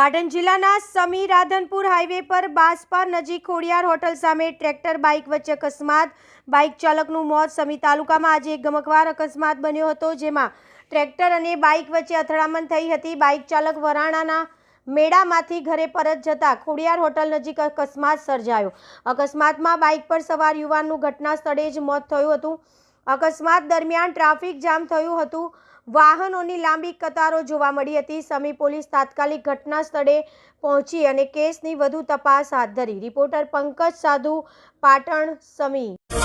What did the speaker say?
પાટણ જિલ્લાના સમી રાધનપુર હાઈવે પર બાસપા નજીક ખોડિયાર હોટલ સામે ટ્રેક્ટર બાઇક વચ્ચે અકસ્માત। બાઇક ચાલકનું મોત। સમી તાલુકામાં આજે એક ગમખ્વાર અકસ્માત બન્યો હતો, જેમાં ટ્રેક્ટર અને બાઇક વચ્ચે અથડામણ થઈ હતી। બાઇક ચાલક વરાણાના મેળામાંથી ઘરે પરત જતા ખોડિયાર હોટલ નજીક અકસ્માત સર્જાયો। અકસ્માતમાં બાઇક પર સવાર યુવાનનું ઘટના સ્થળે જ મોત થયું હતું। અકસ્માત દરમિયાન ટ્રાફિક જામ થયું હતું। વાહનોની લાંબી કતારો જોવા મળી હતી। સમી પોલીસ તાત્કાલિક ઘટના સ્થળે પહોંચી અને કેસની વધુ તપાસ હાથ ધરી। રિપોર્ટર પંકજ સાધુ, પાટણ, સમી।